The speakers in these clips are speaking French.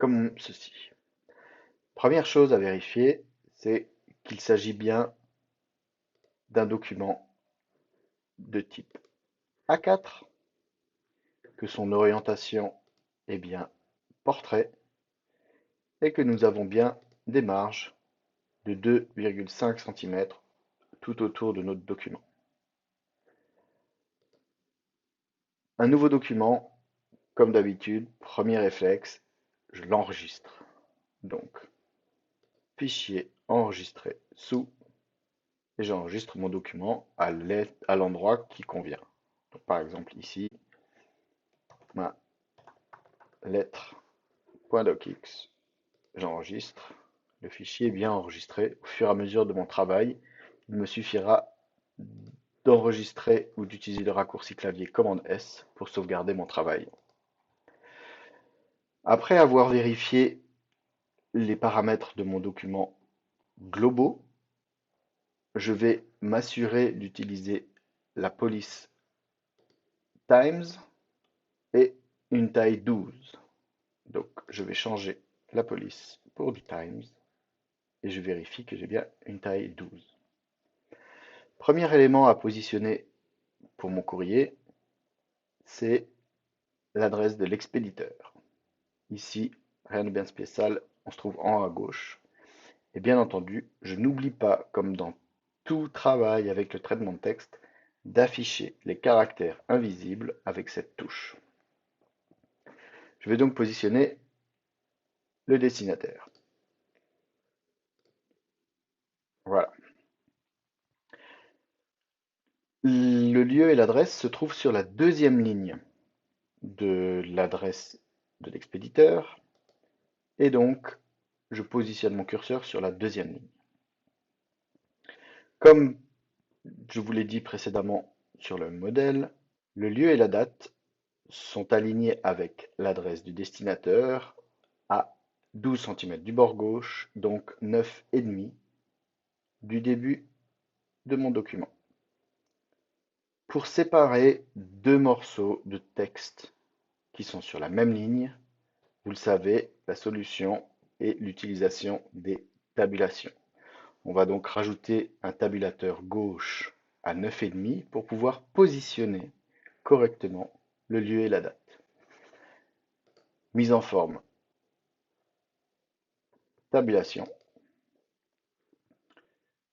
comme ceci. Première chose à vérifier, c'est qu'il s'agit bien d'un document de type A4, que son orientation est bien portrait et que nous avons bien des marges de 2,5 cm tout autour de notre document. Un nouveau document, comme d'habitude, premier réflexe, je l'enregistre. Donc, fichier enregistré sous, et j'enregistre mon document à l'endroit qui convient. Donc, par exemple ici, ma lettre.docx, j'enregistre. Le fichier est bien enregistré. Au fur et à mesure de mon travail, il me suffira d'enregistrer ou d'utiliser le raccourci clavier commande S pour sauvegarder mon travail. Après avoir vérifié les paramètres de mon document globaux, je vais m'assurer d'utiliser la police Times et une taille 12. Donc je vais changer la police pour du Times et je vérifie que j'ai bien une taille 12. Premier élément à positionner pour mon courrier, c'est l'adresse de l'expéditeur. Ici, rien de bien spécial, on se trouve en haut à gauche. Et bien entendu, je n'oublie pas, comme dans tout travail avec le traitement de texte, d'afficher les caractères invisibles avec cette touche. Je vais donc positionner le destinataire. Voilà. Le lieu et l'adresse se trouvent sur la deuxième ligne de l'adresse de l'expéditeur. Et donc, je positionne mon curseur sur la deuxième ligne. Comme je vous l'ai dit précédemment sur le modèle, le lieu et la date sont alignés avec l'adresse du destinataire à 12 cm du bord gauche, donc 9,5 du début de mon document. Pour séparer deux morceaux de texte qui sont sur la même ligne, vous le savez, la solution est l'utilisation des tabulations. On va donc rajouter un tabulateur gauche à 9,5 pour pouvoir positionner correctement le lieu et la date. Mise en forme, tabulation.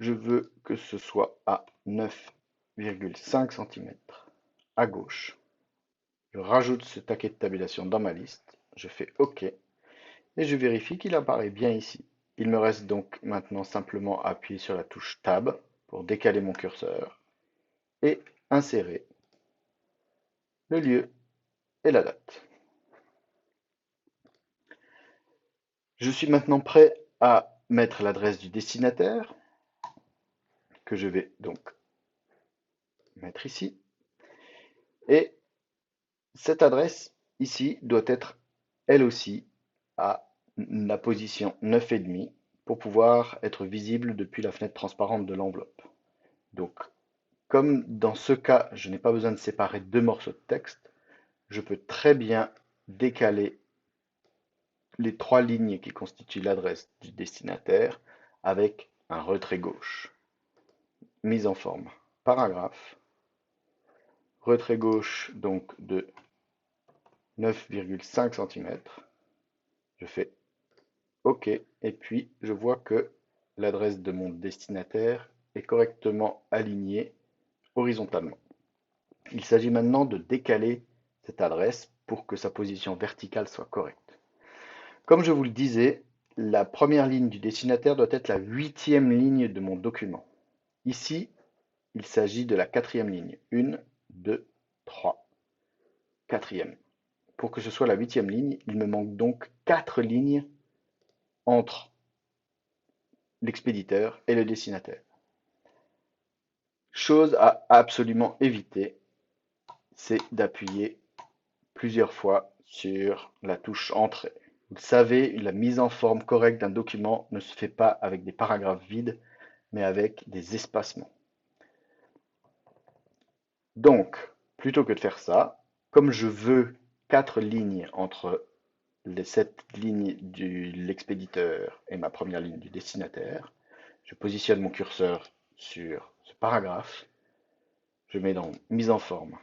Je veux que ce soit à 9,5 cm à gauche. Je rajoute ce taquet de tabulation dans ma liste. Je fais OK et je vérifie qu'il apparaît bien ici. Il me reste donc maintenant simplement à appuyer sur la touche Tab pour décaler mon curseur et insérer le lieu et la date. Je suis maintenant prêt à mettre l'adresse du destinataire, que je vais donc mettre ici. Et cette adresse ici doit être elle aussi à la position 9,5 pour pouvoir être visible depuis la fenêtre transparente de l'enveloppe. Donc, comme dans ce cas, je n'ai pas besoin de séparer deux morceaux de texte, je peux très bien décaler les trois lignes qui constituent l'adresse du destinataire avec un retrait gauche. Mise en forme paragraphe, retrait gauche donc de 9,5 cm. Je fais OK et puis je vois que l'adresse de mon destinataire est correctement alignée horizontalement. Il s'agit maintenant de décaler cette adresse pour que sa position verticale soit correcte. Comme je vous le disais, la première ligne du destinataire doit être la huitième ligne de mon document. Ici, il s'agit de la quatrième ligne. 1, 2, 3. Quatrième. Pour que ce soit la huitième ligne, il me manque donc 4 lignes entre l'expéditeur et le destinataire. Chose à absolument éviter, c'est d'appuyer plusieurs fois sur la touche Entrée. Vous le savez, la mise en forme correcte d'un document ne se fait pas avec des paragraphes vides, mais avec des espacements. Donc, plutôt que de faire ça, comme je veux 4 lignes entre cette ligne de l'expéditeur et ma première ligne du destinataire. Je positionne mon curseur sur ce paragraphe. Je mets dans mise en forme,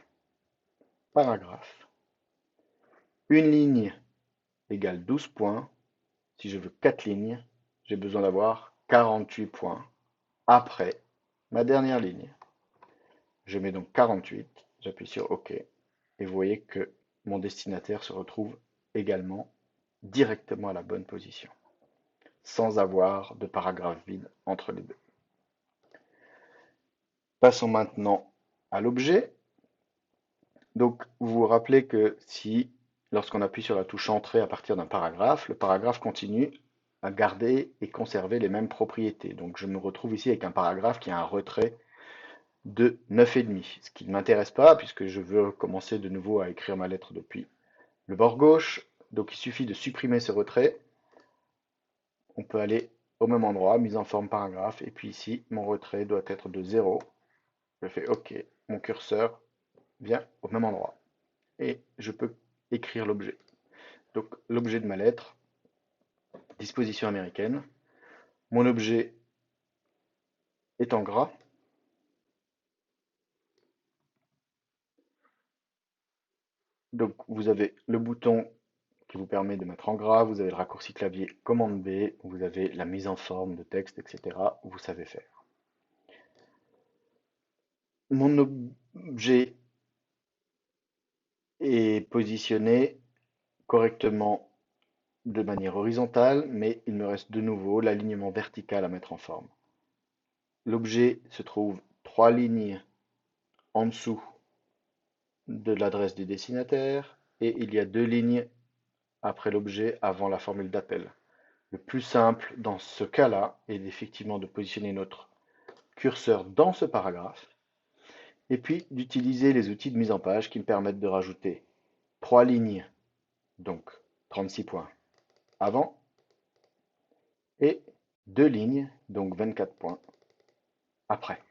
paragraphe. Une ligne égale 12 points. Si je veux 4 lignes, j'ai besoin d'avoir 48 points après ma dernière ligne. Je mets donc 48, j'appuie sur OK, et vous voyez que mon destinataire se retrouve également directement à la bonne position, sans avoir de paragraphe vide entre les deux. Passons maintenant à l'objet. Donc, vous vous rappelez que si, lorsqu'on appuie sur la touche Entrée à partir d'un paragraphe, le paragraphe continue à garder et conserver les mêmes propriétés. Donc, je me retrouve ici avec un paragraphe qui a un retrait de 9,5, ce qui ne m'intéresse pas puisque je veux commencer de nouveau à écrire ma lettre depuis le bord gauche. Donc, il suffit de supprimer ce retrait. On peut aller au même endroit, mise en forme paragraphe, et puis ici, mon retrait doit être de 0. Je fais OK, mon curseur vient au même endroit. Et je peux écrire l'objet. Donc l'objet de ma lettre, disposition américaine. Mon objet est en gras. Donc vous avez le bouton qui vous permet de mettre en gras, vous avez le raccourci clavier commande B, vous avez la mise en forme de texte, etc. Vous savez faire. Mon objet est positionné correctement de manière horizontale, mais il me reste de nouveau l'alignement vertical à mettre en forme. L'objet se trouve 3 lignes en dessous de l'adresse du destinataire et il y a 2 lignes après l'objet avant la formule d'appel. Le plus simple dans ce cas-là est effectivement de positionner notre curseur dans ce paragraphe et puis d'utiliser les outils de mise en page qui me permettent de rajouter 3 lignes, donc 36 points avant, et 2 lignes, donc 24 points après.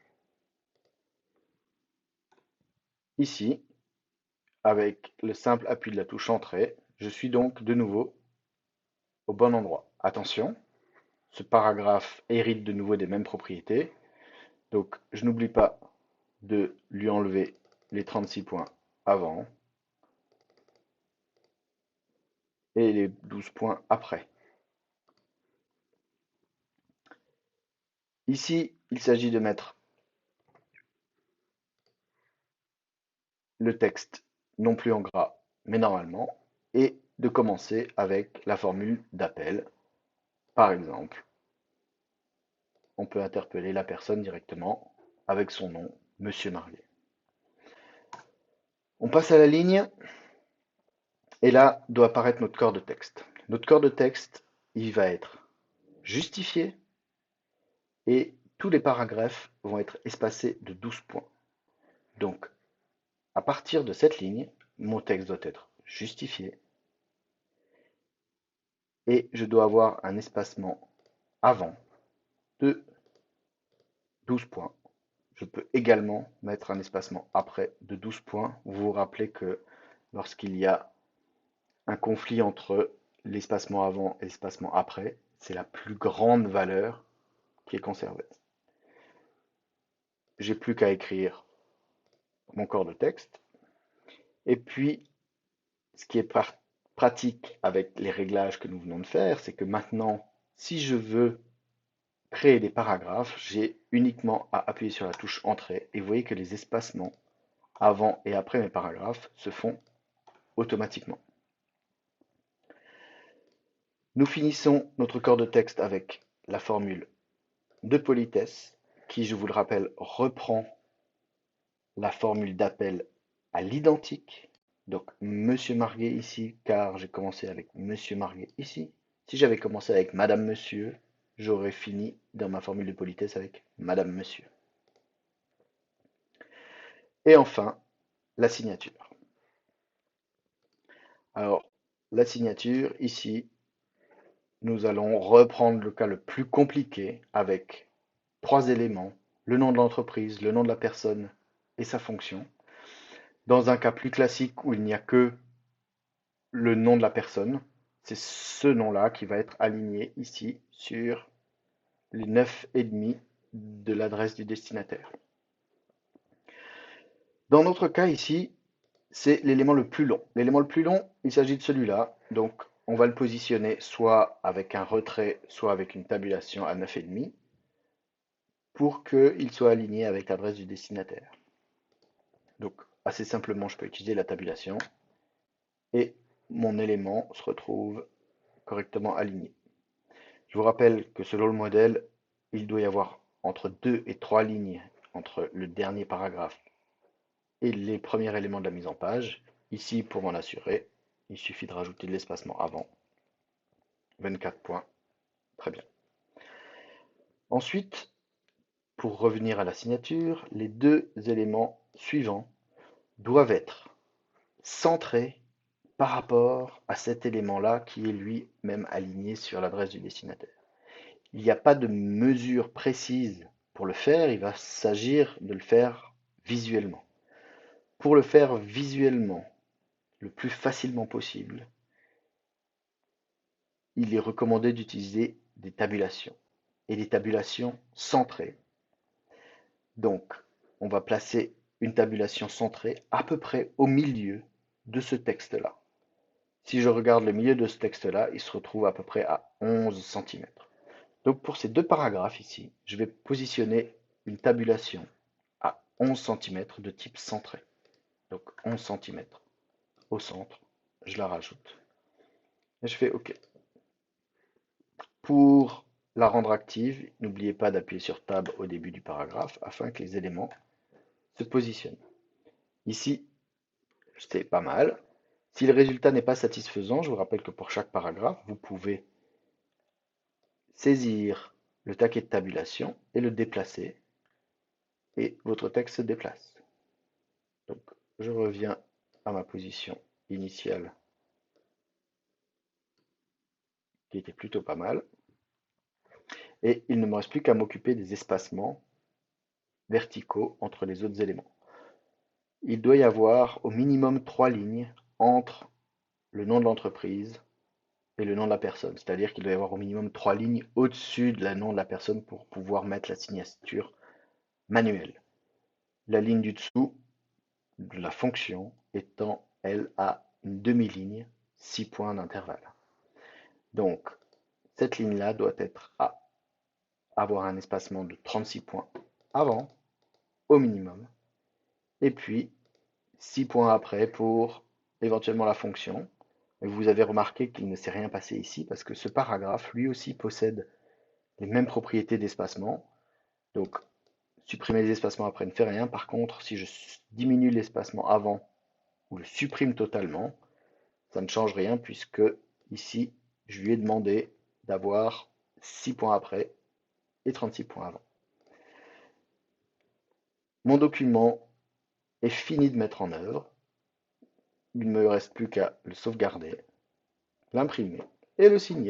Ici, avec le simple appui de la touche Entrée, je suis donc de nouveau au bon endroit. Attention, ce paragraphe hérite de nouveau des mêmes propriétés, donc je n'oublie pas de lui enlever les 36 points avant et les 12 points après. Ici, il s'agit de mettre le texte non plus en gras, mais normalement, et de commencer avec la formule d'appel. Par exemple, on peut interpeller la personne directement avec son nom, Monsieur Marlier. On passe à la ligne, et là doit apparaître notre corps de texte. Notre corps de texte, il va être justifié, et tous les paragraphes vont être espacés de 12 points. Donc, à partir de cette ligne, mon texte doit être justifié, et je dois avoir un espacement avant de 12 points. Je peux également mettre un espacement après de 12 points. Vous vous rappelez que lorsqu'il y a un conflit entre l'espacement avant et l'espacement après, c'est la plus grande valeur qui est conservée. J'ai plus qu'à écrire mon corps de texte. Et puis, ce qui est pratique avec les réglages que nous venons de faire, c'est que maintenant, si je veux créer des paragraphes, j'ai uniquement à appuyer sur la touche Entrée et vous voyez que les espacements avant et après mes paragraphes se font automatiquement. Nous finissons notre corps de texte avec la formule de politesse qui, je vous le rappelle, reprend la formule d'appel à l'identique. Donc, Monsieur Marguet ici, car j'ai commencé avec Monsieur Marguet ici. Si j'avais commencé avec Madame Monsieur, j'aurais fini dans ma formule de politesse avec Madame Monsieur. Et enfin, la signature. Alors, la signature, ici, nous allons reprendre le cas le plus compliqué avec 3 éléments, le nom de l'entreprise, le nom de la personne et sa fonction. Dans un cas plus classique où il n'y a que le nom de la personne, c'est ce nom-là qui va être aligné ici sur les 9,5 de l'adresse du destinataire. Dans notre cas ici, c'est l'élément le plus long. L'élément le plus long, il s'agit de celui-là. Donc, on va le positionner soit avec un retrait, soit avec une tabulation à 9,5 pour qu'il soit aligné avec l'adresse du destinataire. Donc, assez simplement, je peux utiliser la tabulation et mon élément se retrouve correctement aligné. Je vous rappelle que selon le modèle, il doit y avoir entre 2 et 3 lignes entre le dernier paragraphe et les premiers éléments de la mise en page. Ici, pour m'en assurer, il suffit de rajouter de l'espacement avant. 24 points. Très bien. Ensuite, pour revenir à la signature, les deux éléments suivants doivent être centrés par rapport à cet élément-là qui est lui-même aligné sur l'adresse du destinataire. Il n'y a pas de mesure précise pour le faire, il va s'agir de le faire visuellement. Pour le faire visuellement, le plus facilement possible, il est recommandé d'utiliser des tabulations et des tabulations centrées. Donc, on va placer une tabulation centrée à peu près au milieu de ce texte-là. Si je regarde le milieu de ce texte-là, il se retrouve à peu près à 11 cm. Donc pour ces deux paragraphes ici, je vais positionner une tabulation à 11 cm de type centré. Donc 11 cm au centre, je la rajoute. Et je fais OK. Pour la rendre active, n'oubliez pas d'appuyer sur Tab au début du paragraphe afin que les éléments se positionnent. Ici, c'est pas mal. Si le résultat n'est pas satisfaisant, je vous rappelle que pour chaque paragraphe, vous pouvez saisir le taquet de tabulation et le déplacer, et votre texte se déplace. Donc, je reviens à ma position initiale, qui était plutôt pas mal, et il ne me reste plus qu'à m'occuper des espacements verticaux entre les autres éléments. Il doit y avoir au minimum 3 lignes entre le nom de l'entreprise et le nom de la personne. C'est-à-dire qu'il doit y avoir au minimum 3 lignes au-dessus de la nom de la personne pour pouvoir mettre la signature manuelle. La ligne du dessous de la fonction étant, elle, à une demi-ligne, 6 points d'intervalle. Donc, cette ligne-là doit être à avoir un espacement de 36 points avant, au minimum, et puis 6 points après pour éventuellement la fonction. Et vous avez remarqué qu'il ne s'est rien passé ici parce que ce paragraphe, lui aussi, possède les mêmes propriétés d'espacement. Donc, supprimer les espacements après ne fait rien. Par contre, si je diminue l'espacement avant ou le supprime totalement, ça ne change rien puisque ici, je lui ai demandé d'avoir 6 points après et 36 points avant. Mon document est fini de mettre en œuvre. Il ne me reste plus qu'à le sauvegarder, l'imprimer et le signer.